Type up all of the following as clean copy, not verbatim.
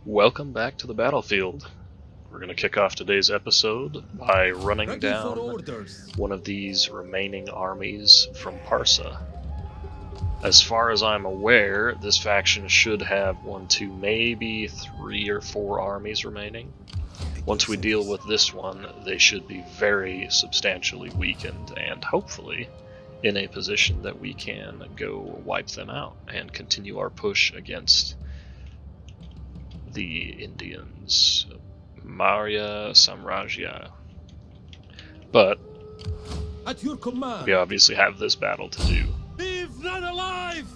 Welcome back to the battlefield. We're going to kick off today's episode by running down one of these remaining armies from Parsa. As far as I'm aware, this faction should have 1, 2, maybe 3 or 4 armies remaining. Once we deal with this one, they should be very substantially weakened and hopefully in a position that we can go wipe them out and continue our push against the Indians, Maurya Samrajya. But at your command. We obviously have this battle to do. Leave none alive!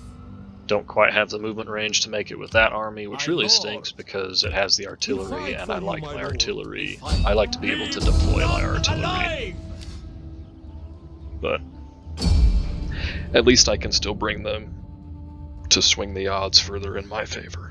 Don't quite have the movement range to make it with that army, which really stinks because it has the artillery, and I like my artillery. I like to be able to deploy my artillery. But at least I can still bring them to swing the odds further in my favor.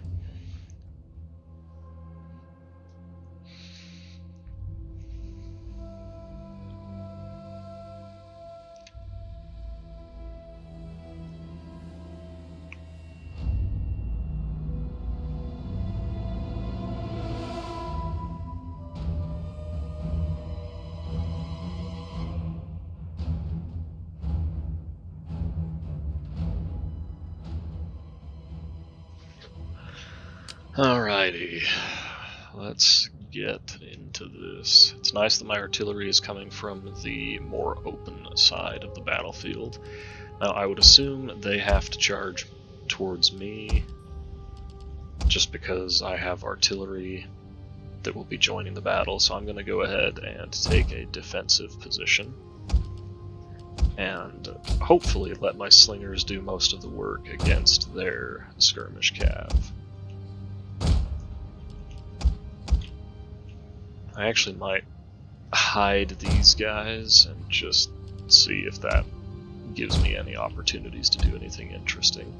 Alrighty, let's get into this. It's nice that my artillery is coming from the more open side of the battlefield. Now, I would assume they have to charge towards me, just because I have artillery that will be joining the battle, so I'm going to go ahead and take a defensive position, and hopefully let my slingers do most of the work against their skirmish cav. I actually might hide these guys and just see if that gives me any opportunities to do anything interesting.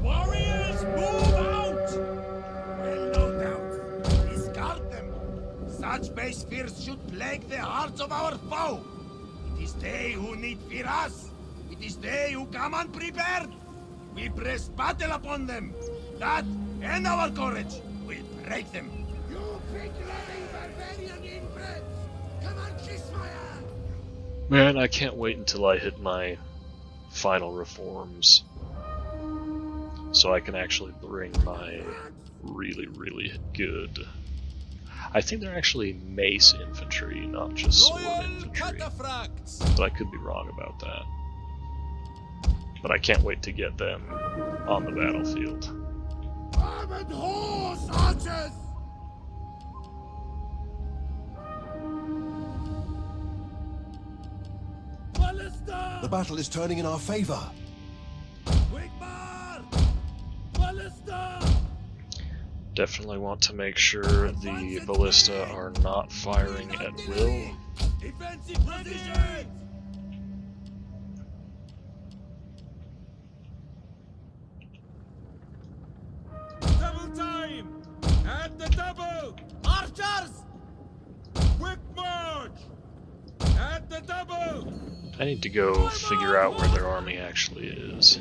Warriors, move out! Well, no doubt. Discard them. Such base fears should plague the hearts of our foe. It is they who need fear us. It is they who come unprepared. We press battle upon them. That and our courage will break them. You pig-loving barbarian inbreds! Come on, kiss my hand! Man, I can't wait until I hit my final reforms, so I can actually bring my really good... I think they're actually mace infantry, not just sword infantry, but I could be wrong about that. But I can't wait to get them on the battlefield. Armored horse, archers! Ballista! The battle is turning in our favor. Wigmar! Ballista! Definitely want to make sure the ballista are not firing at will. Defensive positions! Double time! At the double! Archers! Quick march! At the double! I need to go figure out where their army actually is.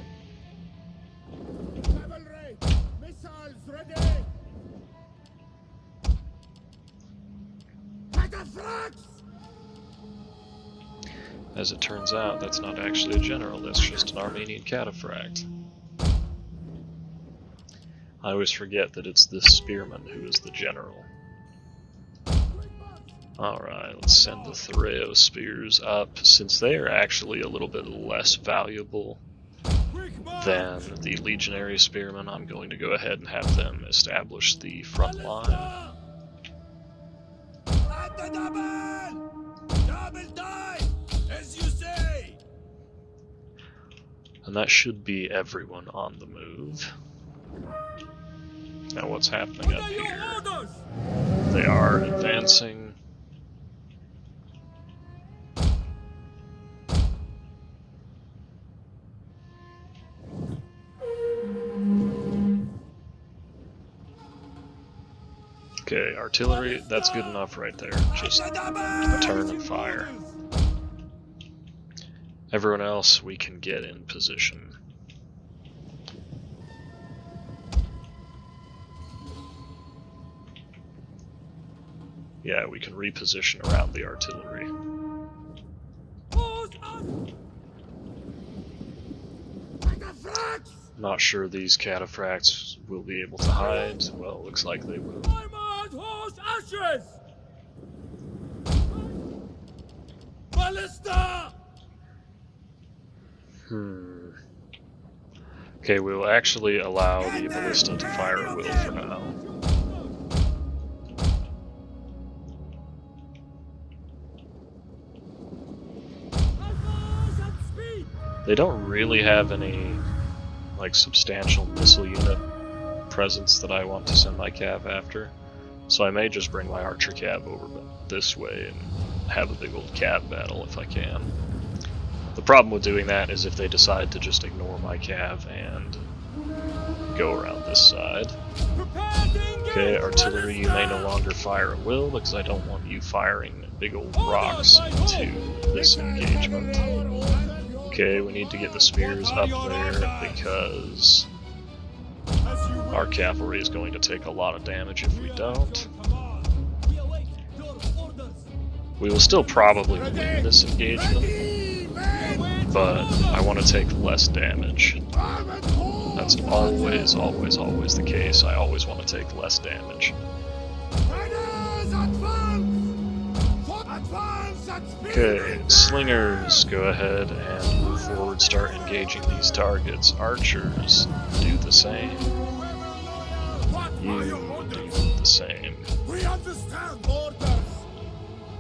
Cavalry! Missiles ready! Cataphracts! As it turns out, that's not actually a general, that's just an Armenian cataphract. I always forget that it's this spearman who is the general. Alright, let's send the Thereo spears up, since they are actually a little bit less valuable than the legionary spearmen. I'm going to go ahead and have them establish the front line. At the double! Double time! As you say! And that should be everyone on the move. Now what's happening up here? They are advancing. Okay, artillery, that's good enough right there. Just turn and fire. Everyone else we can get in position. Yeah, we can reposition around the artillery. Not sure these cataphracts will be able to hide. Well, it looks like they will. Okay, we'll actually allow the ballista to fire at will for now. They don't really have any like substantial missile unit presence that I want to send my cav after, so I may just bring my archer cav over this way and have a big old cav battle if I can. The problem with doing that is if they decide to just ignore my cav and go around this side. Okay, artillery, you may no longer fire at will because I don't want you firing big old rocks into this engagement. Okay, we need to get the spears up there because our cavalry is going to take a lot of damage if we don't. We will still probably win this engagement, but I want to take less damage. That's always, always, always the case. I always want to take less damage. Okay, slingers, go ahead and move forward, start engaging these targets. Archers, do the same. You do the same.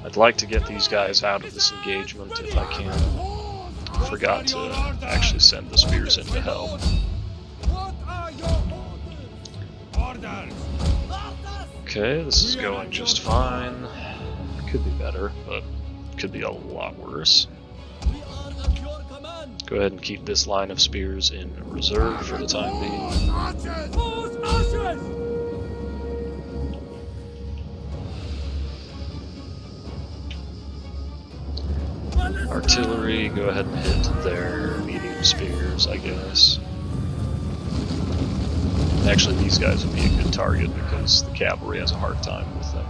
I'd like to get these guys out of this engagement if I can. Forgot to actually send the spears in to help. Okay, this is going just fine. Could be better, but could be a lot worse. Go ahead and keep this line of spears in reserve for the time being. Artillery, go ahead and hit their medium spears, I guess. Actually, these guys would be a good target because the cavalry has a hard time with them.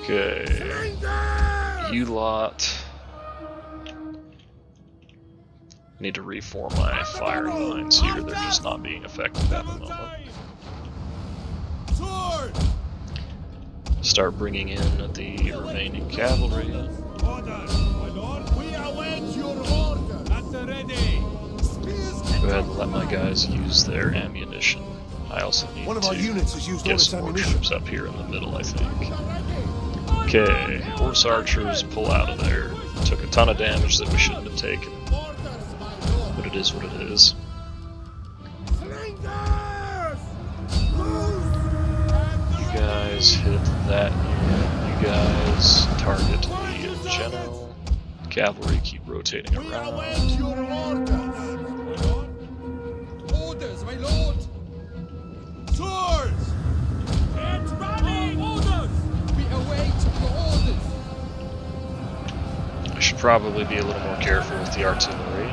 Okay, you lot. I need to reform my firing lines here, they're just not being effective at the moment. Start bringing in the remaining cavalry. Go ahead and let my guys use their ammunition. I also need to get some more troops up here in the middle, I think. Okay, horse archers, pull out of there. Took a ton of damage that we shouldn't have taken. But it is what it is. You guys hit that unit. You guys target the general. Cavalry keep rotating around. Orders, my lord! Swords! Get ready! Orders! We await your orders! I should probably be a little more careful with the artillery.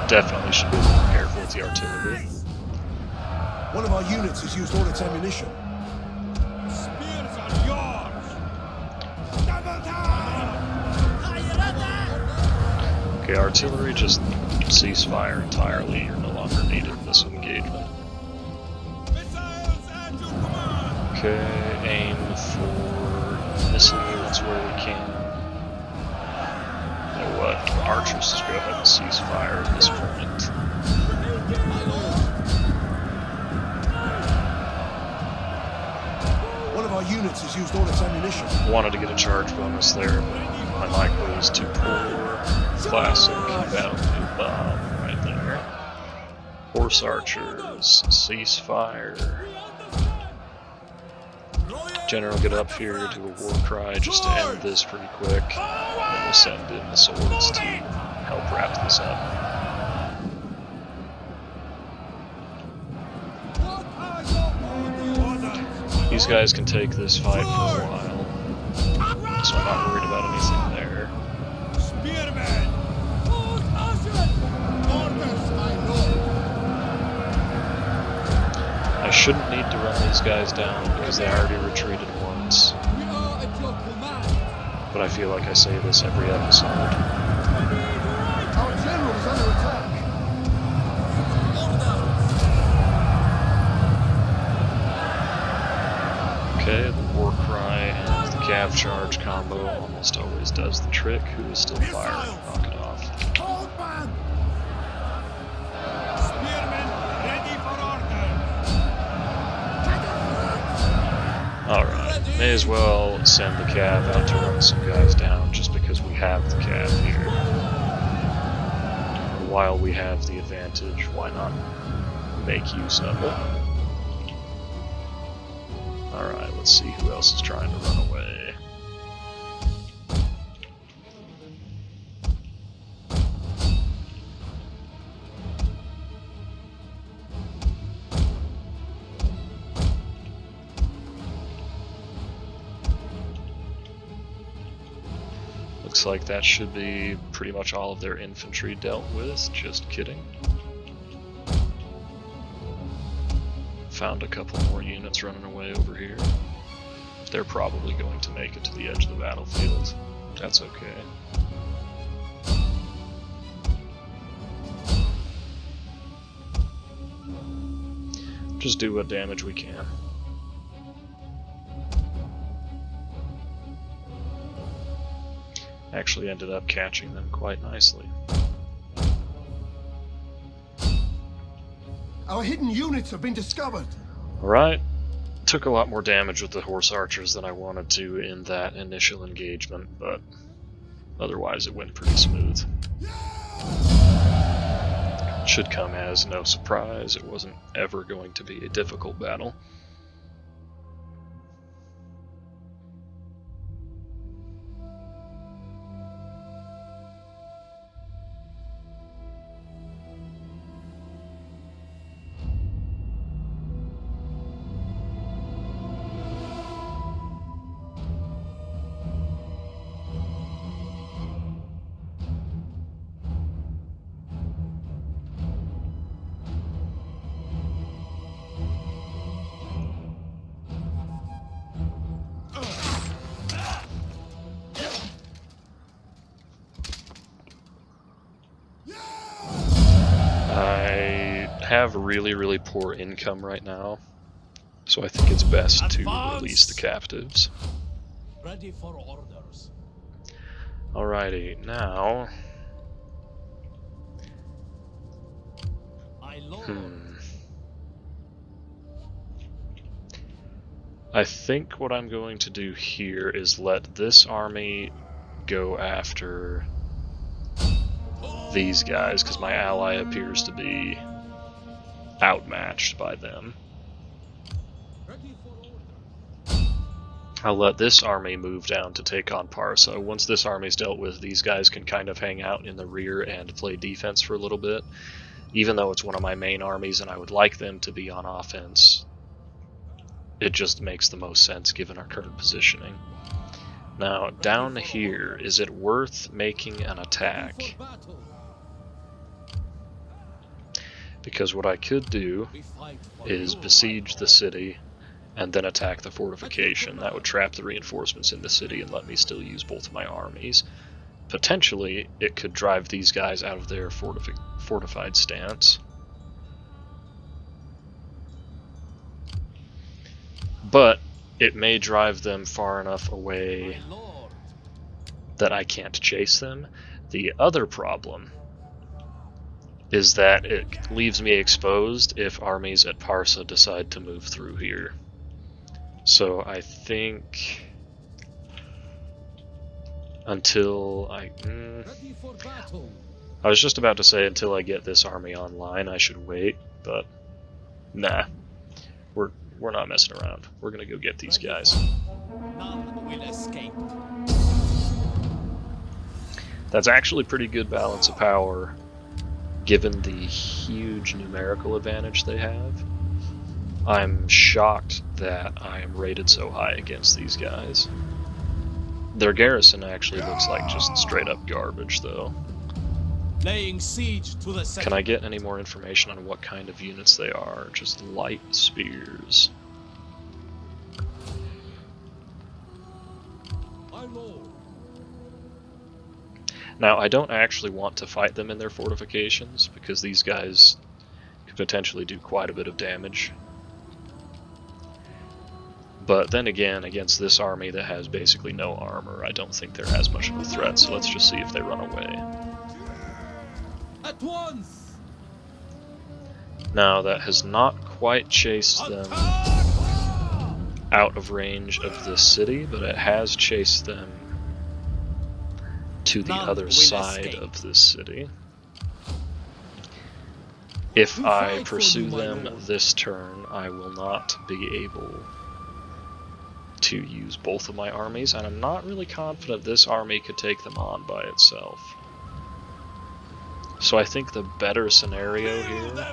Definitely should be more careful with the artillery. One of our units has used all its ammunition. Spears are yours! Double down! Okay, artillery, just cease fire entirely. You're no longer needed in this engagement. Missiles at your command! Okay, aim for missile units where we can. You know what? Archers, just go ahead and cease fire at this point. One of our units has used all its ammunition. Wanted to get a charge bonus there, but my micro was too poor. Classic value bomb right there. Horse archers, cease fire. General, get up here, do a war cry just to end this pretty quick. And then we'll send in the swords to help wrap this up. These guys can take this fight for a while. so I'm not worried about anything there. Spearman! Orders, my lord! I shouldn't need to run these guys down because they already retreated once. We are at your command! But I feel like I say this every episode. Our general is under attack. Okay, the war cry and the cav charge combo almost always does the trick. Who is still firing? Knock it off. Hold man! Spearmen, ready for order! Alright, may as well send the cav out to run some guys down just because we have the cav here. While we have the advantage, why not make use of it? Alright, let's see who else is trying to run away. Looks like that should be pretty much all of their infantry dealt with, just kidding. Found a couple more units running away over here. They're probably going to make it to the edge of the battlefield. That's okay. Just do what damage we can. Actually ended up catching them quite nicely. Our hidden units have been discovered. Alright. Took a lot more damage with the horse archers than I wanted to in that initial engagement, but otherwise it went pretty smooth. Should come as no surprise, it wasn't ever going to be a difficult battle. Have really poor income right now, so I think it's best to release the captives. Ready for orders. Alrighty, now I think what I'm going to do here is let this army go after these guys, because my ally appears to be outmatched by them. I'll let this army move down to take on Parsa. Once this army's dealt with, these guys can kind of hang out in the rear and play defense for a little bit. Even though it's one of my main armies and I would like them to be on offense, it just makes the most sense given our current positioning. Now, down here, is it worth making an attack? Because what I could do is besiege the city and then attack the fortification. That would trap the reinforcements in the city and let me still use both of my armies. Potentially, it could drive these guys out of their fortified stance. But it may drive them far enough away that I can't chase them. The other problem is that it leaves me exposed if armies at Parsa decide to move through here. So I think until I was just about to say until I get this army online I should wait, but nah, we're not messing around. We're gonna go get these guys. None will escape. That's actually pretty good balance of power given the huge numerical advantage they have. I'm shocked that I am rated so high against these guys. Their garrison actually looks like just straight up garbage, though. Laying siege to the Can I get any more information on what kind of units they are? Just light spears. My lord. Now, I don't actually want to fight them in their fortifications, because these guys could potentially do quite a bit of damage. But then again, against this army that has basically no armor, I don't think they're as much of a threat, so let's just see if they run away. At once. Now, that has not quite chased them out of range of this city, but it has chased them to the other side of this city. If I pursue them this turn, I will not be able to use both of my armies, and I'm not really confident this army could take them on by itself. So I think the better scenario here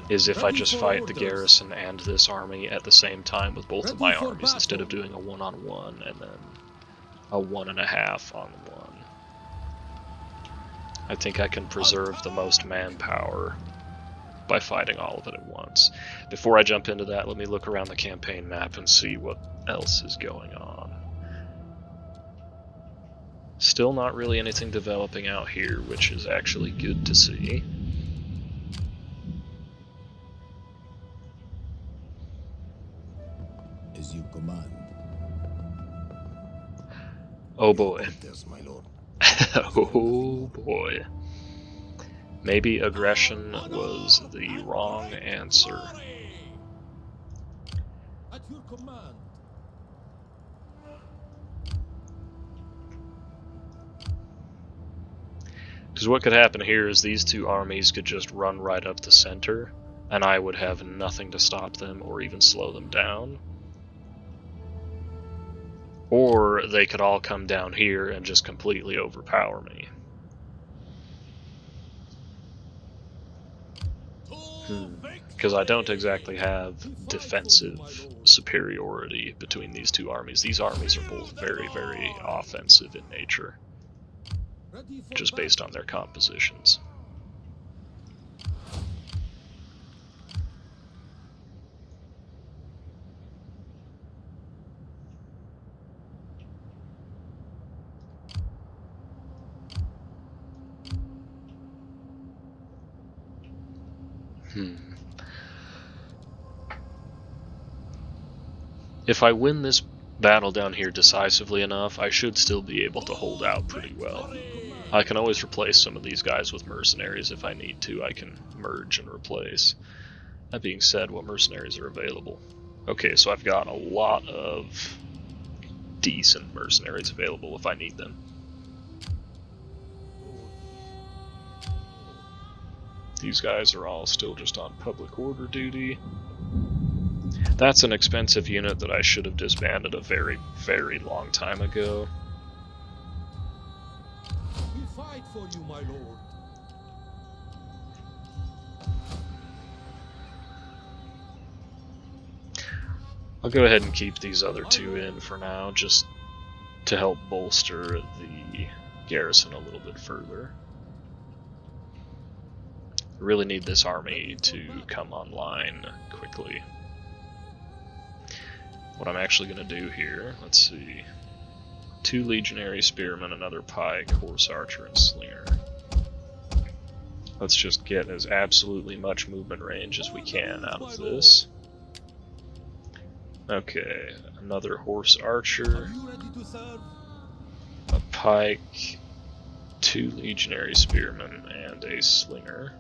is if I just fight the garrison and this army at the same time with both of my armies, instead of doing a 1-on-1 and then a 1.5-on-1. I think I can preserve the most manpower by fighting all of it at once. Before I jump into that, let me look around the campaign map and see what else is going on. Still not really anything developing out here, which is actually good to see. As you command. Oh boy. Yes, my lord. Oh boy. Maybe aggression was the wrong answer. At your command. Because what could happen here is these two armies could just run right up the center, and I would have nothing to stop them or even slow them down. Or they could all come down here and just completely overpower me. Because I don't exactly have defensive superiority between these two armies. These armies are both very, very offensive in nature, just based on their compositions. If I win this battle down here decisively enough, I should still be able to hold out pretty well. I can always replace some of these guys with mercenaries if I need to. I can merge and replace. That being said, what mercenaries are available? Okay, so I've got a lot of decent mercenaries available if I need them. These guys are all still just on public order duty. That's an expensive unit that I should have disbanded a very, very long time ago. We fight for you, my lord. I'll go ahead and keep these other two in for now, just to help bolster the garrison a little bit further. I really need this army to come online quickly. What I'm actually going to do here, let's see, 2 legionary spearmen, another pike, horse archer, and slinger. Let's just get as absolutely much movement range as we can out of this. Okay, another horse archer, a pike, 2 legionary spearmen, and a slinger.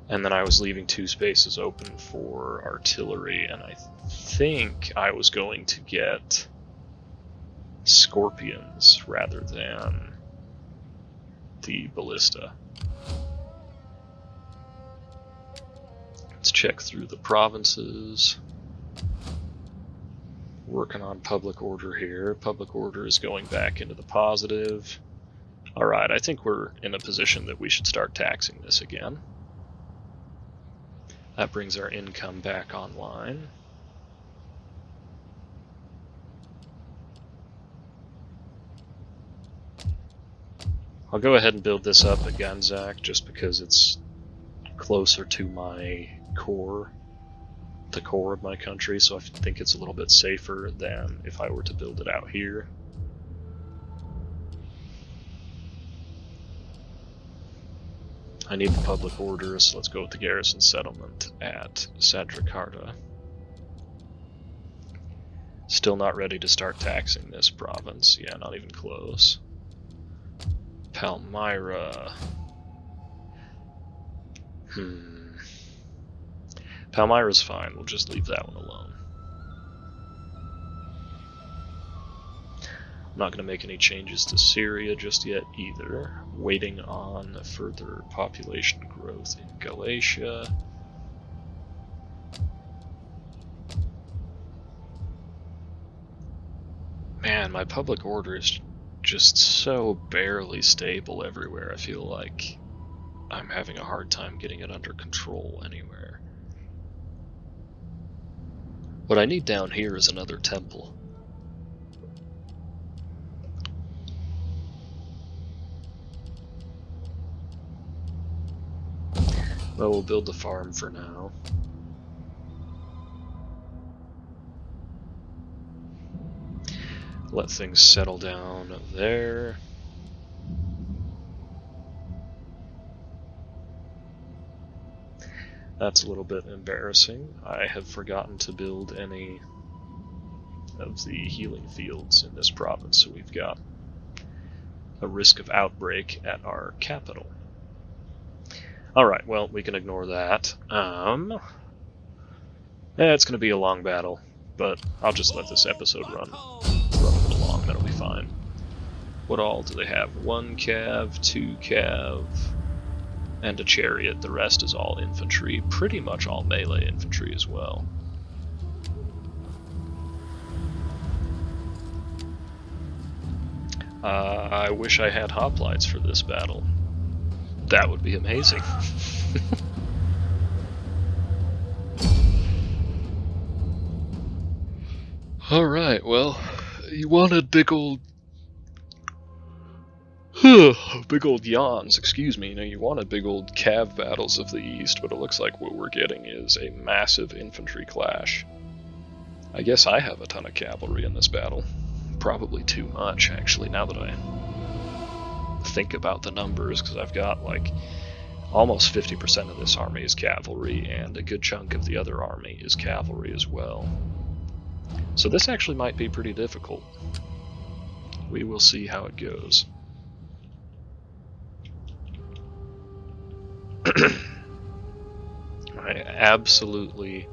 And then I was leaving 2 spaces open for artillery, and I think I was going to get scorpions rather than the ballista. Let's check through the provinces. Working on public order here. Public order is going back into the positive. Alright, I think we're in a position that we should start taxing this again. That brings our income back online. I'll go ahead and build this up at Ganzak just because it's closer to my core, the core of my country, so I think it's a little bit safer than if I were to build it out here. I need the public order, so let's go with the garrison settlement at Sadrakarta. Still not ready to start taxing this province. Yeah, not even close. Palmyra. Palmyra's fine, we'll just leave that one alone. I'm not going to make any changes to Syria just yet either. Waiting on further population growth in Galatia. Man, my public order is just so barely stable everywhere. I feel like I'm having a hard time getting it under control anywhere. What I need down here is another temple. Well, we'll build the farm for now. Let things settle down there. That's a little bit embarrassing. I have forgotten to build any of the healing fields in this province, so we've got a risk of outbreak at our capital. Alright, well, we can ignore that. It's going to be a long battle, but I'll just let this episode run a little long, that'll be fine. What all do they have? 1 cav, 2 cav, and a chariot. The rest is all infantry, pretty much all melee infantry as well. I wish I had hoplites for this battle. That would be amazing. Alright, well, you wanted big old yawns, excuse me. You wanted big old cav battles of the East, but it looks like what we're getting is a massive infantry clash. I guess I have a ton of cavalry in this battle. Probably too much, actually, now that I think about the numbers, because I've got like almost 50% of this army is cavalry, and a good chunk of the other army is cavalry as well. So this actually might be pretty difficult. We will see how it goes. I absolutely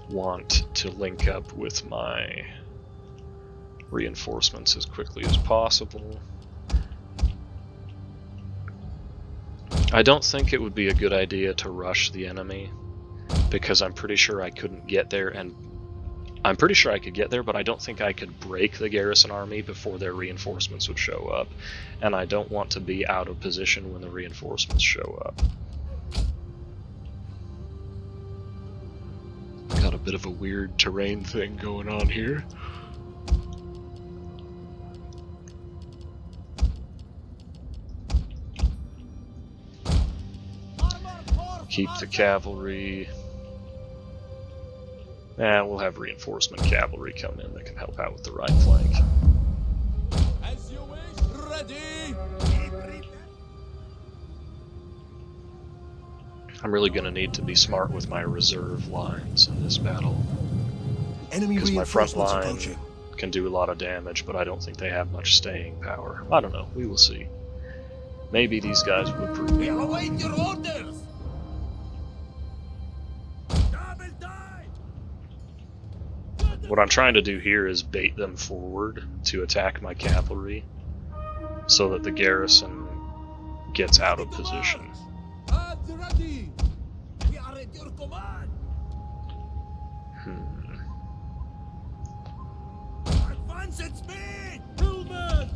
want to link up with my reinforcements as quickly as possible. I don't think it would be a good idea to rush the enemy, because I'm pretty sure I couldn't get there, and I'm pretty sure I could get there, but I don't think I could break the garrison army before their reinforcements would show up, and I don't want to be out of position when the reinforcements show up. Got a bit of a weird terrain thing going on here. Keep the cavalry. We'll have reinforcement cavalry come in that can help out with the right flank. As you wish, ready. I'm really going to need to be smart with my reserve lines in this battle. Because my front line can do a lot of damage, but I don't think they have much staying power. I don't know, we will see. Maybe these guys would prove me wrong. Await your orders. What I'm trying to do here is bait them forward to attack my cavalry, so that the garrison gets out of position. We are at your command. Advance at speed. Hillman.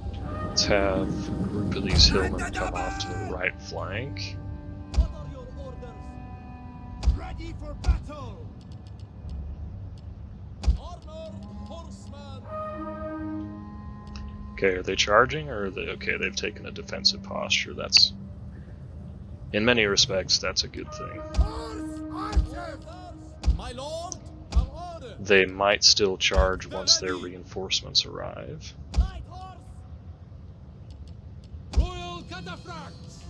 Let's have a group of these hillmen come off to the right flank. What are your orders? Ready for battle. Okay, are they charging, or are they... Okay, they've taken a defensive posture. That's... In many respects, that's a good thing. My lord, They might still charge once their reinforcements arrive. royal cataphracts.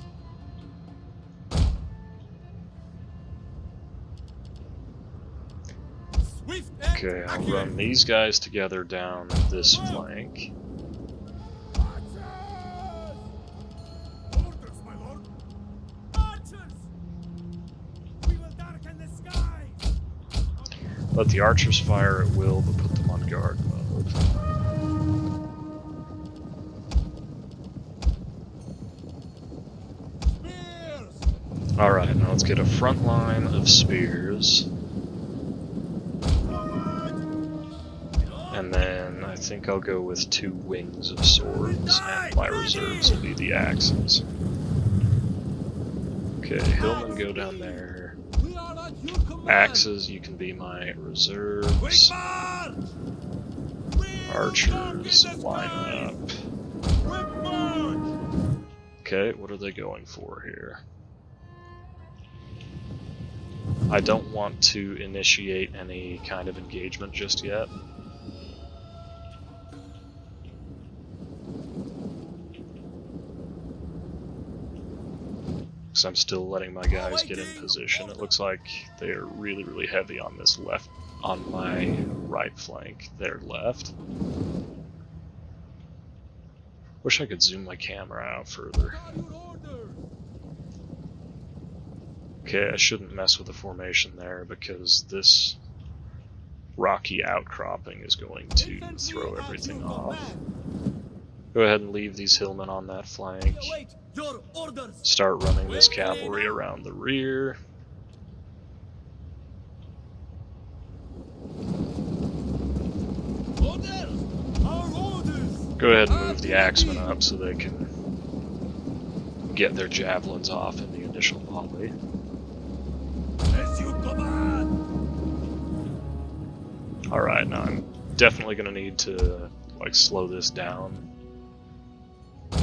Swift and Okay, I'll accurate. run these guys together down this flank. Orders, my lord. Archers! We will darken the skies. Let the archers fire at will, but put them on guard mode. Spears! Alright, now let's get a front line of spears. And then I think I'll go with 2 wings of swords, and my reserves will be the axes. Okay, hillmen go down there. We are at your command. Axes, you can be my reserves. Quick march! Archers, line up. Quick march! Okay, what are they going for here? I don't want to initiate any kind of engagement just yet. Because I'm still letting my guys get in position. It looks like they're really, really heavy on this left, on my right flank, their left. Wish I could zoom my camera out further. Okay, I shouldn't mess with the formation there because this rocky outcropping is going to throw everything off. Go ahead and leave these hillmen on that flank. Your orders. Start running this cavalry around the rear. Orders! Our orders! Go ahead and move the axemen up so they can get their javelins off in the initial volley. As you command! Alright, now I'm definitely going to need to like slow this down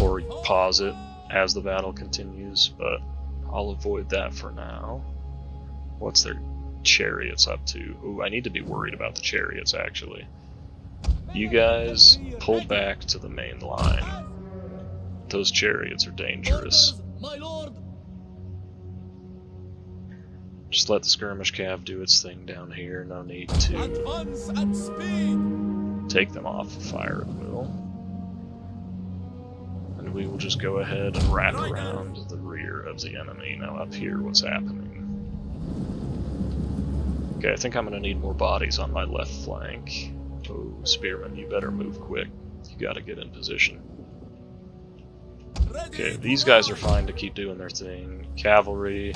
or pause it as the battle continues, but I'll avoid that for now. What's their chariots up to? Ooh, I need to be worried about the chariots actually. You guys pull back to the main line. Those chariots are dangerous. Orders, my lord! Just let the skirmish cav do its thing down here. No need to Advance at speed! take them off of fire at will. And we will just go ahead and wrap around the rear of the enemy. Now up here, what's happening? Okay, I think I'm going to need more bodies on my left flank. Oh, spearmen, you better move quick. You gotta get in position. Okay, these guys are fine to keep doing their thing. Cavalry,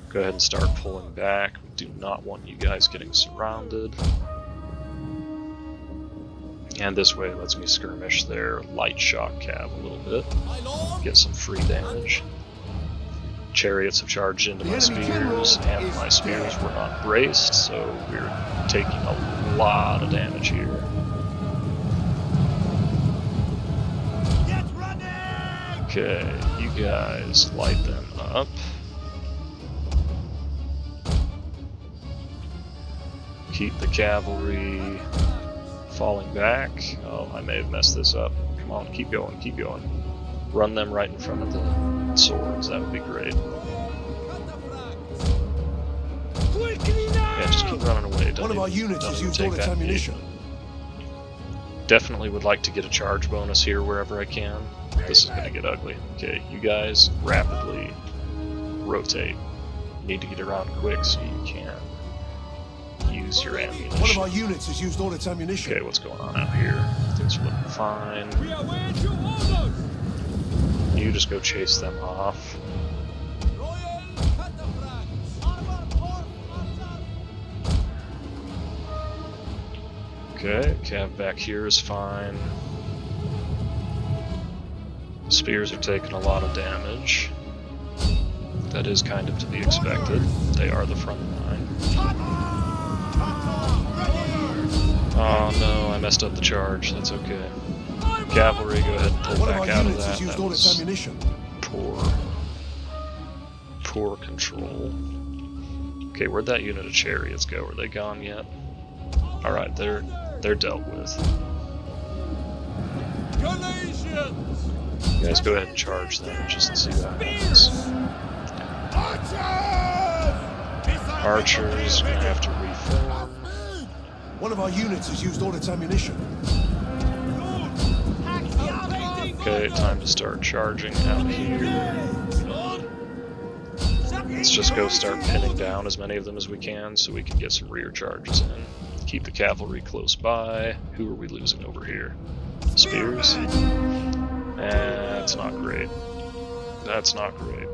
go ahead and start pulling back. We do not want you guys getting surrounded. And this way lets me skirmish their light shock cav a little bit. Get some free damage. Chariots have charged into my spears, and my spears were not braced, so we're taking a lot of damage here. Get running! Okay, you guys light them up. Keep the cavalry falling back. Oh, I may have messed this up. Come on, keep going, keep going. Run them right in front of the swords, that would be great. Quickly now! Yeah, just keep running away. One of our units has used all its ammunition. Definitely would like to get a charge bonus here wherever I can. This is going to get ugly. Okay, you guys rapidly rotate. You need to get around quick so you can use your ammunition. One of our units has used all its ammunition. Okay, what's going on out here? Things are looking fine. We await your orders! You just go chase them off. Royal cataphracts! Armor or Okay, cav back here is fine. Spears are taking a lot of damage. That is kind of to be expected. They are the front line. Oh no, I messed up the charge. That's okay. I'm Cavalry, go ahead and pull One of back our out of units that. has used That all its was ammunition. poor control. Okay, where'd that unit of chariots go? Are they gone yet? Alright, they're dealt with. You guys go ahead and charge them just to see what happens. Archers, gonna have to reform. One of our units has used all its ammunition. Okay, time to start charging out here. Let's just go start pinning down as many of them as we can so we can get some rear charges in. Keep the cavalry close by. Who are we losing over here? Spears? That's not great. That's not great.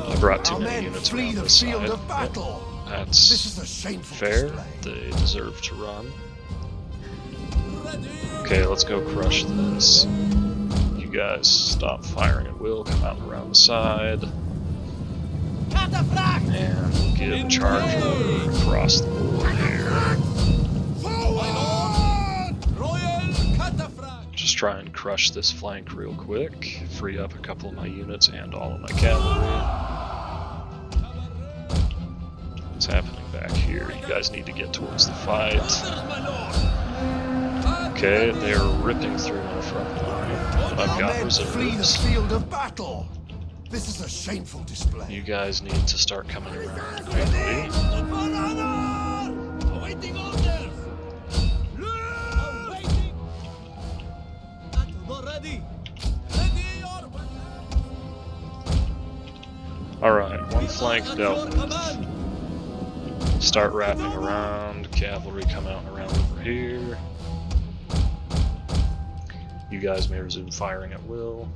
I brought too many units around this side. Yep. That's fair. They deserve to run. Okay, let's go crush this. You guys stop firing at will, come out around the side. And we'll give a charge order across the board here. Just try and crush this flank real quick. Free up a couple of my units and all of my cavalry. What's happening back here? You guys need to get towards the fight. Okay, they're ripping through my front line, but I've got reserves. This is a shameful display. You guys need to start coming around quickly. Alright, one flank dealt with. Start wrapping around, cavalry come out and around over here. You guys may resume firing at will.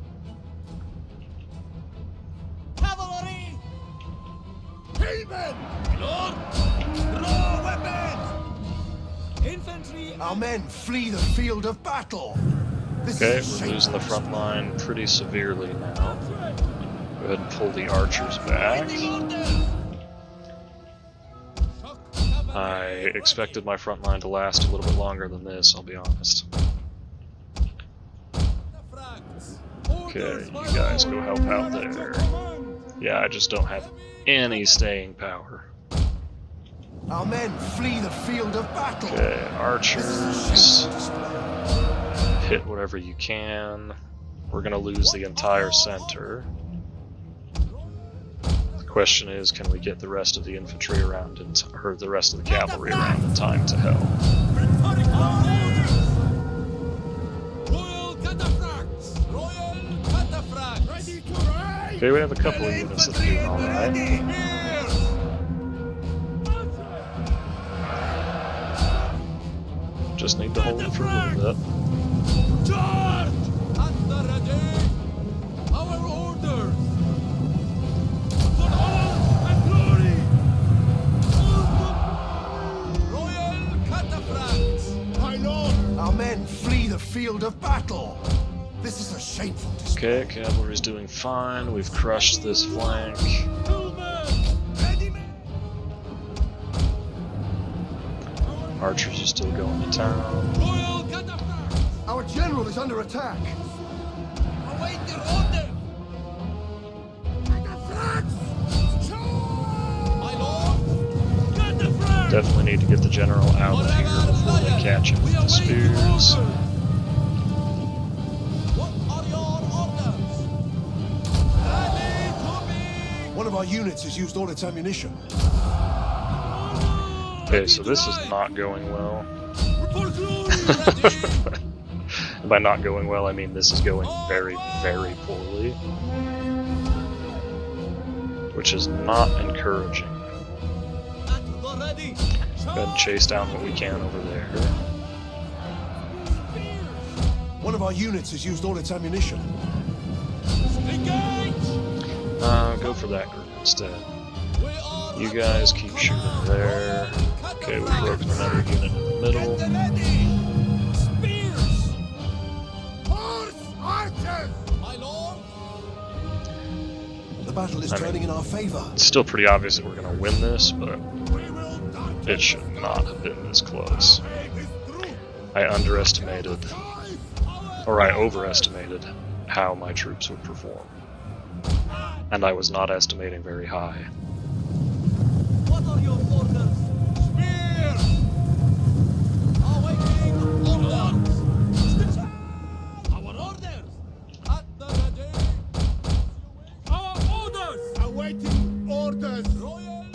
Cavalry! Hillmen! Lord! Draw weapons! Infantry! Our men flee the field of battle. Okay, we're losing the front line pretty severely now. Go ahead and pull the archers back. I expected my front line to last a little bit longer than this, I'll be honest. Okay, you guys go help out there. Yeah, I just don't have any staying power. Our men flee the field of battle. Okay, archers. Hit whatever you can. We're gonna lose the entire center. The question is, can we get the rest of the infantry around or the rest of the cavalry around in time to help? Okay, we have a couple of units that are doing alright. Just need to hold it for a little bit. Our men flee the field of battle. This is a shameful display. Okay, cavalry's doing fine. We've crushed this flank. Archers are still going to town. Our general is under attack. Await your order! My lord! Definitely need to get the general out of here before they catch him with the spears. What are your orders? One of our units has used all its ammunition. Okay, so this is not going well. And by not going well, I mean this is going very, very poorly. Which is not encouraging. Go ahead and chase down what we can over there. One of our units has used all its ammunition. Go for that group instead. You guys keep shooting there. Okay, we've broken another unit in the middle. The battle is turning in our favor. It's still pretty obvious that we're going to win this, but It should not have been this close. I underestimated, or I overestimated, how my troops would perform. And I was not estimating very high. What are your orders? Spear! Awaiting orders! Our orders! At the ready! Our orders! Awaiting orders! Royal!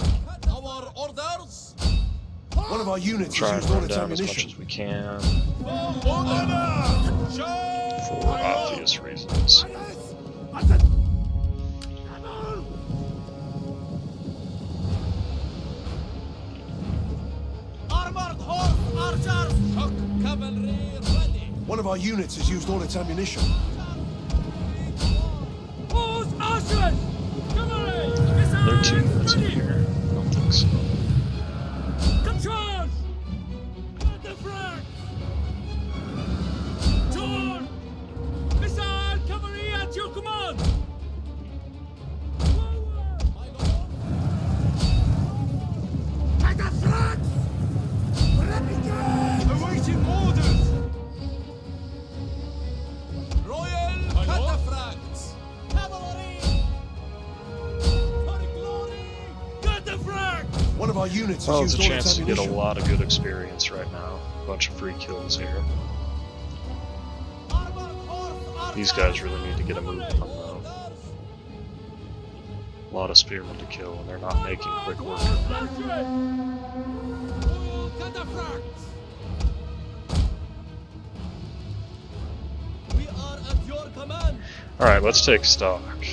Our orders! One of our units Try has and used all run its down as much ammunition. as we can, Order! for obvious reasons. Armored horse archers! Shock cavalry ready! One of our units has used all its ammunition. Horse archers! Cavalry! There are 2 units in here. I don't think so. Control! Cut the front! Torn! Missile cavalry at your command! Forward! My lord! At the front! Awaiting orders! Royal cataphracts! Cavalry! For glory! Cataphracts! One of our units Well, has it's a used all its chance to get a ammunition. lot of good experience right now. A bunch of free kills here. These guys really need to get a move on though. A lot of spearmen to kill, and they're not making quick work of them. We are at your command. Alright, let's take stock.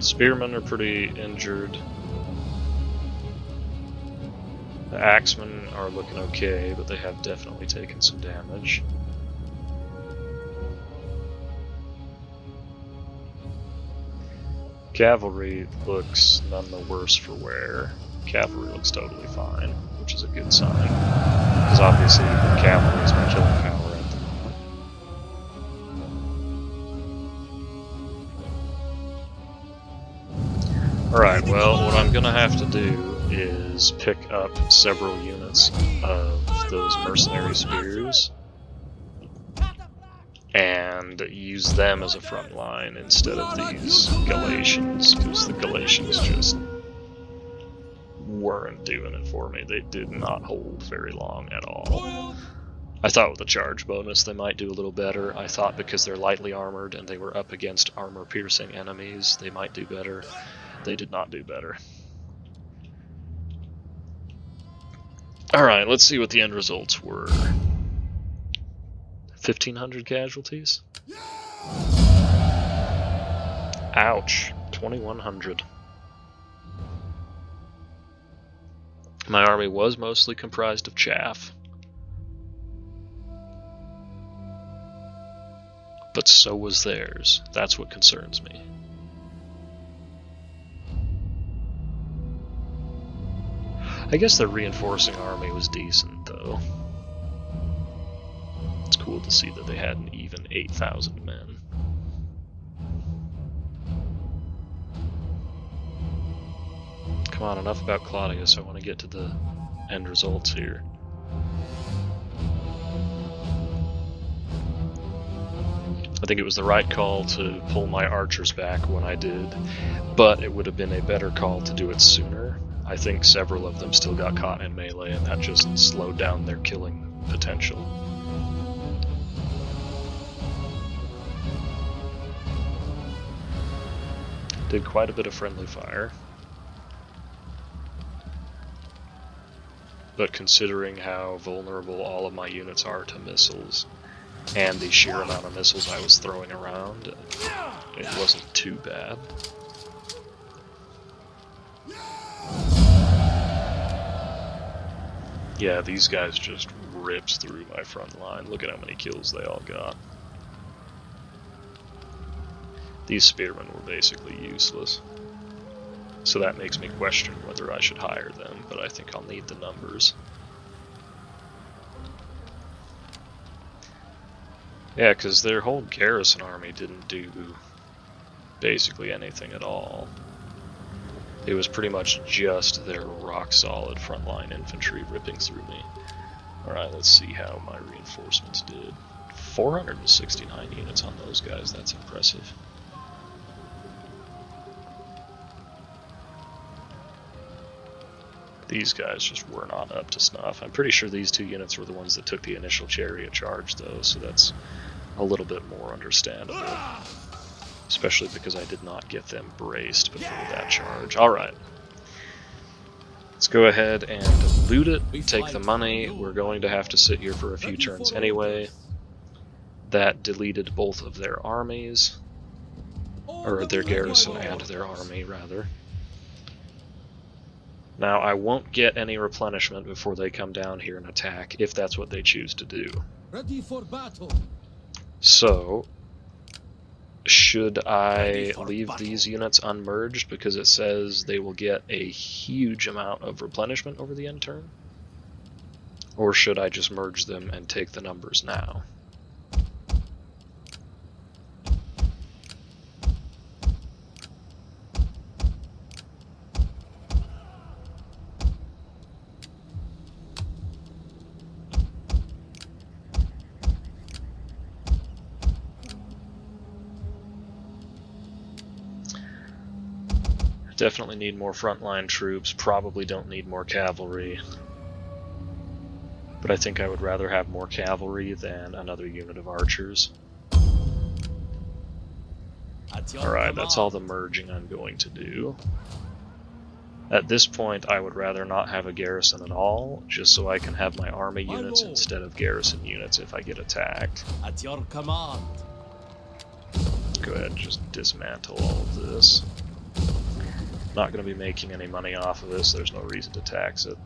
Spearmen are pretty injured. The axemen are looking okay, but they have definitely taken some damage. Cavalry looks none the worse for wear. Cavalry looks totally fine, which is a good sign. Because obviously cavalry is my killing power at the moment. Alright, well, what I'm gonna have to do is pick up several units of those mercenary spears and use them as a front line instead of these Galatians, because the Galatians just weren't doing it for me. They did not hold very long at all. I thought with the charge bonus they might do a little better. I thought because they're lightly armored and they were up against armor-piercing enemies, they might do better. They did not do better. Alright, let's see what the end results were. 1,500 casualties? Ouch. 2,100. My army was mostly comprised of chaff. But so was theirs. That's what concerns me. I guess the reinforcing army was decent, though. It's cool to see that they had an even 8,000 men. Come on, enough about Claudius. I want to get to the end results here. I think it was the right call to pull my archers back when I did, but it would have been a better call to do it sooner. I think several of them still got caught in melee, and that just slowed down their killing potential. Did quite a bit of friendly fire. But considering how vulnerable all of my units are to missiles, and the sheer amount of missiles I was throwing around, it wasn't too bad. Yeah, these guys just ripped through my front line. Look at how many kills they all got. These spearmen were basically useless. So that makes me question whether I should hire them, but I think I'll need the numbers. Yeah, because their whole garrison army didn't do basically anything at all. It was pretty much just their rock-solid frontline infantry ripping through me. Alright, let's see how my reinforcements did. 469 units on those guys, that's impressive. These guys just were not up to snuff. I'm pretty sure these 2 units were the ones that took the initial chariot charge, though, so that's a little bit more understandable. Especially because I did not get them braced before that charge. Alright. Let's go ahead and loot it, take the money. We're going to have to sit here for a few turns anyway. That deleted both of their armies. Or their garrison and their army, rather. Now, I won't get any replenishment before they come down here and attack, if that's what they choose to do. Ready for battle. So, should I leave these units unmerged because it says they will get a huge amount of replenishment over the end turn? Or should I just merge them and take the numbers now? Definitely need more frontline troops, probably don't need more cavalry. But I think I would rather have more cavalry than another unit of archers. Alright, that's all the merging I'm going to do. At this point, I would rather not have a garrison at all, just so I can have my army units instead of garrison units if I get attacked. At your command. Go ahead and just dismantle all of this. Not going to be making any money off of this, there's no reason to tax it.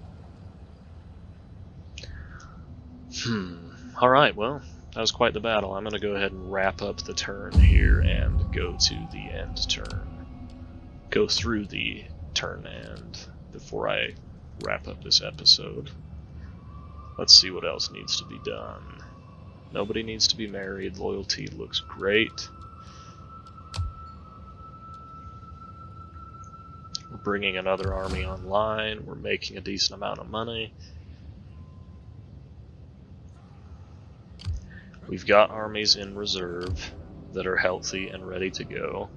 Alright, well, that was quite the battle. I'm going to go ahead and wrap up the turn here and go to the end turn. Go through the turn end before I wrap up this episode. Let's see what else needs to be done. Nobody needs to be married, loyalty looks great. We're bringing another army online, we're making a decent amount of money. We've got armies in reserve that are healthy and ready to go.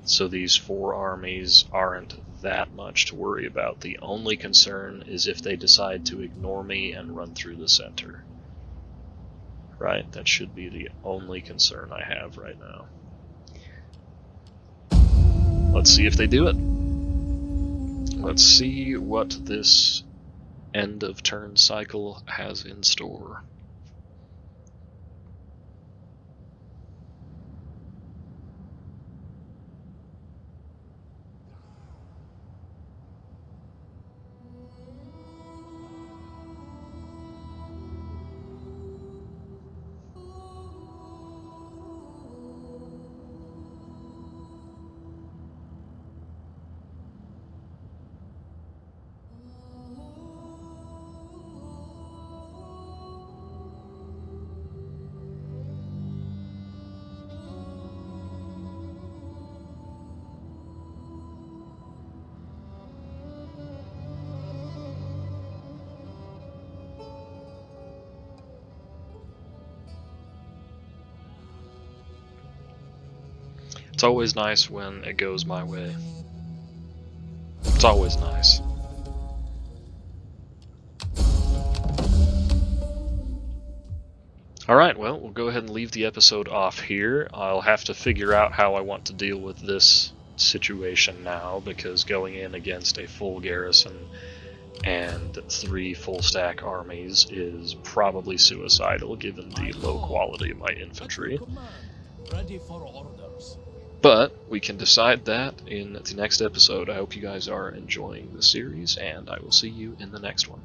So these 4 armies aren't that much to worry about. The only concern is if they decide to ignore me and run through the center. Right? That should be the only concern I have right now. Let's see if they do it. Let's see what this end of turn cycle has in store. It's always nice when it goes my way. It's always nice. Alright, well, we'll go ahead and leave the episode off here. I'll have to figure out how I want to deal with this situation now, because going in against a full garrison and 3 full stack armies is probably suicidal given the low quality of my infantry. Ready for orders. But we can decide that in the next episode. I hope you guys are enjoying the series, and I will see you in the next one.